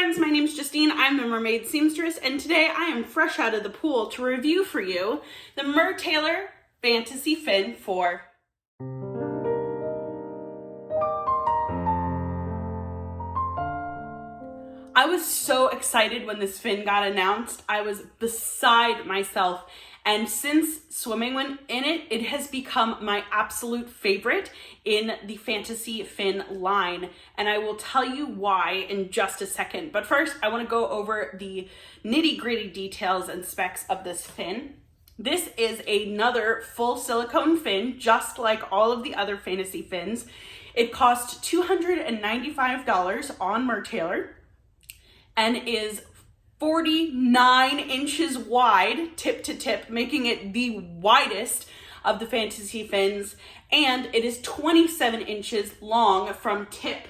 friends, my name is Justine. I'm the Mermaid seamstress, and today I am fresh out of the pool to review for you the Mertailor Fantasea Fin 4. I was so excited when this fin got announced. I was beside myself. And since swimming in it, it has become my absolute favorite in the Fantasea Fin line. And I will tell you why in just a second. But first, I want to go over the nitty-gritty details and specs of this fin. This is another full silicone fin, just like all of the other Fantasea Fins. It cost $295 on Mertailor and is 49 inches wide, tip to tip, making it the widest of the Fantasea Fins, and it is 27 inches long from tip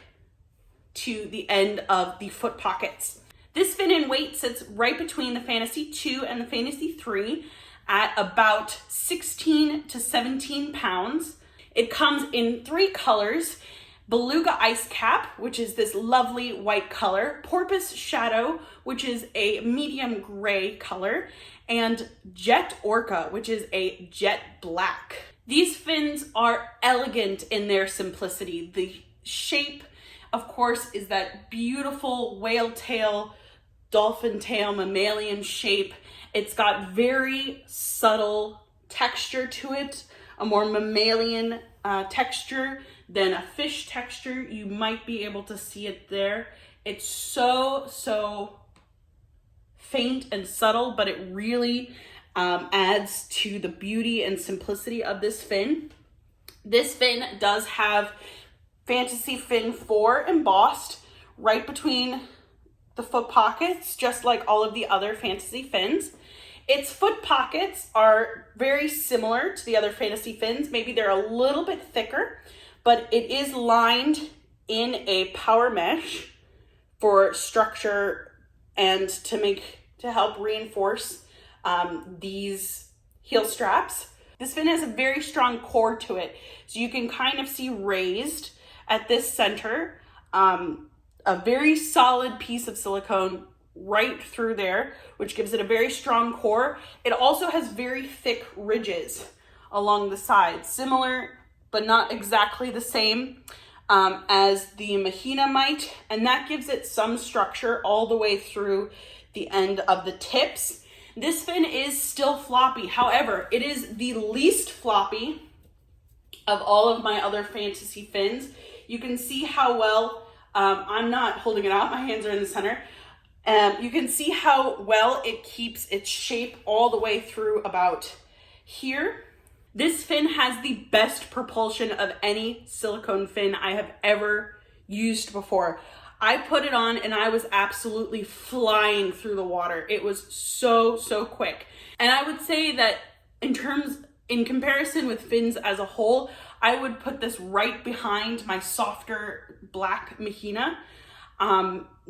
to the end of the foot pockets. This fin in weight sits right between the Fantasea 2 and the Fantasea 3 at about 16 to 17 pounds. It comes in 3 colors: Beluga Ice Cap, which is this lovely white color, Porpoise Shadow, which is a medium gray color, and Jet Orca, which is a jet black. These fins are elegant in their simplicity. The shape, of course, is that beautiful whale tail, dolphin tail, mammalian shape. It's got very subtle texture to it, a more mammalian texture than a fish texture. You might be able to see it there. It's so faint and subtle, but it really adds to the beauty and simplicity of this fin. This fin does have Fantasea Fin 4 embossed right between the foot pockets, just like all of the other Fantasea Fins. Its foot pockets are very similar to the other Fantasea Fins. Maybe they're a little bit thicker, but it is lined in a power mesh for structure and to help reinforce these heel straps. This fin has a very strong core to it, so you can kind of see raised at this center a very solid piece of silicone right through there, which gives it a very strong core. It also has very thick ridges along the sides, similar but not exactly the same as the Mahina might, and that gives it some structure all the way through the end of the tips. This fin is still floppy. However, it is the least floppy of all of my other Fantasea Fins. You can see how well, I'm not holding it out, my hands are in the center. You can see how well it keeps its shape all the way through about here. This fin has the best propulsion of any silicone fin I have ever used before. I put it on and I was absolutely flying through the water. It was so quick. And I would say that in comparison with fins as a whole, I would put this right behind my softer black Mahina.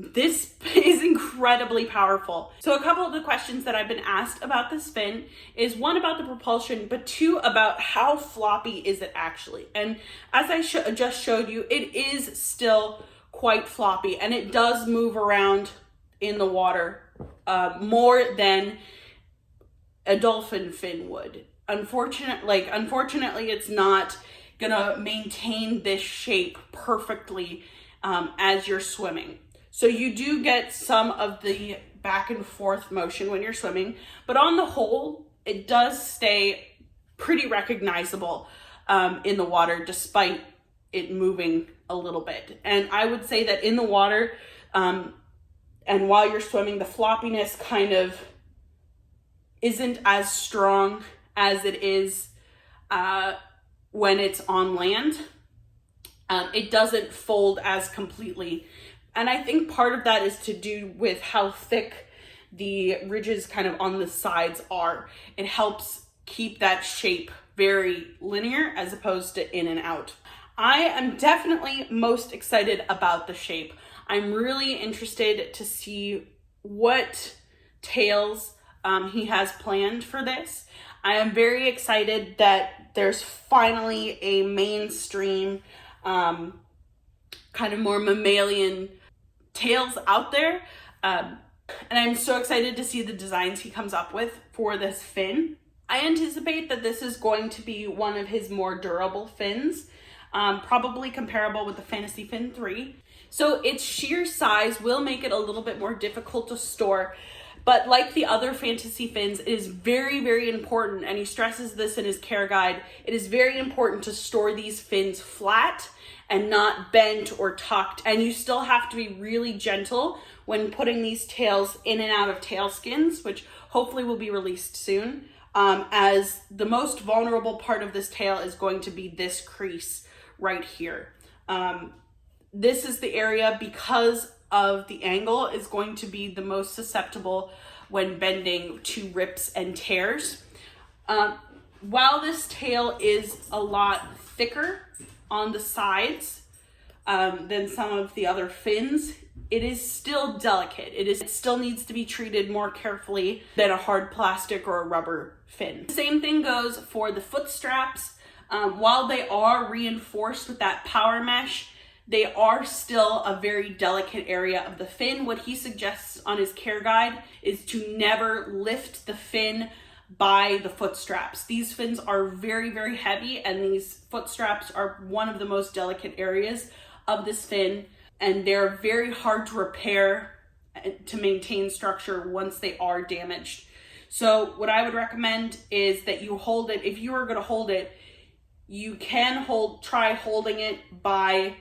This is incredibly powerful. So a couple of the questions that I've been asked about this fin is, one, about the propulsion, but 2, about how floppy is it actually. And as I just showed you, it is still quite floppy, and it does move around in the water more than a dolphin fin would. Unfortunately, it's not gonna maintain this shape perfectly as you're swimming. So you do get some of the back and forth motion when you're swimming, but on the whole, it does stay pretty recognizable in the water despite it moving a little bit. And I would say that in the water and while you're swimming, the floppiness kind of isn't as strong as it is when it's on land. It doesn't fold as completely. And I think part of that is to do with how thick the ridges kind of on the sides are. It helps keep that shape very linear as opposed to in and out. I am definitely most excited about the shape. I'm really interested to see what tails he has planned for this. I am very excited that there's finally a mainstream kind of more mammalian tails out there. And I'm so excited to see the designs he comes up with for this fin. I anticipate that this is going to be one of his more durable fins, probably comparable with the Fantasea Fin 3. So its sheer size will make it a little bit more difficult to store. But like the other Fantasea Fins, it is very, very important, and he stresses this in his care guide, it is very important to store these fins flat and not bent or tucked. And you still have to be really gentle when putting these tails in and out of tail skins, which hopefully will be released soon, as the most vulnerable part of this tail is going to be this crease right here. This is the area, because of the angle, is going to be the most susceptible when bending to rips and tears. While this tail is a lot thicker on the sides than some of the other fins, it is still delicate. It still needs to be treated more carefully than a hard plastic or a rubber fin. The same thing goes for the foot straps. While they are reinforced with that power mesh, they are still a very delicate area of the fin. What he suggests on his care guide is to never lift the fin by the foot straps. These fins are very, very heavy, and these foot straps are one of the most delicate areas of this fin, and they're very hard to repair to maintain structure once they are damaged. So what I would recommend is that you hold it. If you are going to hold it, you can try holding it by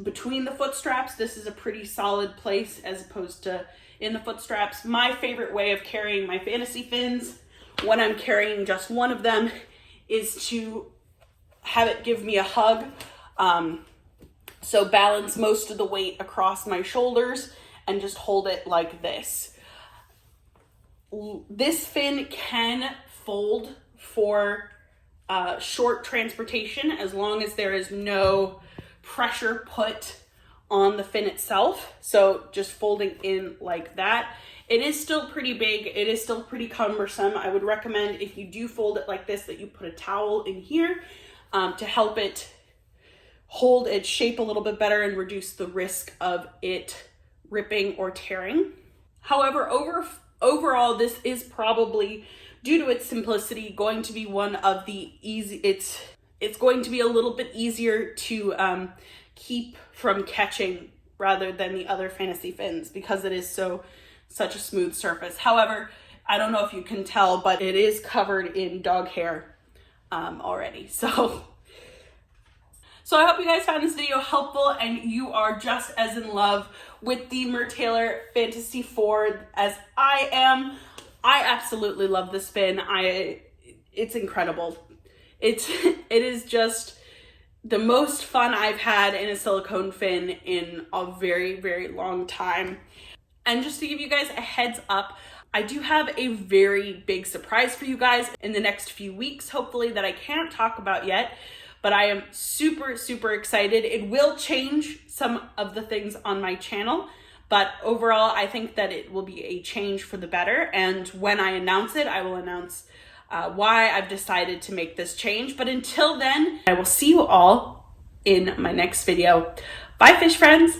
between the foot straps. This is a pretty solid place as opposed to in the foot straps. My favorite way of carrying my Fantasea Fins when I'm carrying just one of them is to have it give me a hug. So balance most of the weight across my shoulders and just hold it like this. This fin can fold for short transportation as long as there is no pressure put on the fin itself. So just folding in like that. It is still pretty big. It is still pretty cumbersome. I would recommend, if you do fold it like this, that you put a towel in here to help it hold its shape a little bit better and reduce the risk of it ripping or tearing. However, overall, this is probably, due to its simplicity, going to be one of the it's going to be a little bit easier to keep from catching rather than the other Fantasea Fins, because it is such a smooth surface. However, I don't know if you can tell, but it is covered in dog hair already. So I hope you guys found this video helpful and you are just as in love with the Mertailor Fantasea 4 as I am. I absolutely love this fin. It's incredible. It is just the most fun I've had in a silicone fin in a very, very long time. And just to give you guys a heads up, I do have a very big surprise for you guys in the next few weeks, hopefully, that I can't talk about yet. But I am super, super excited. It will change some of the things on my channel, but overall, I think that it will be a change for the better. And when I announce it, I will announce why I've decided to make this change. But until then, I will see you all in my next video. Bye, fish friends.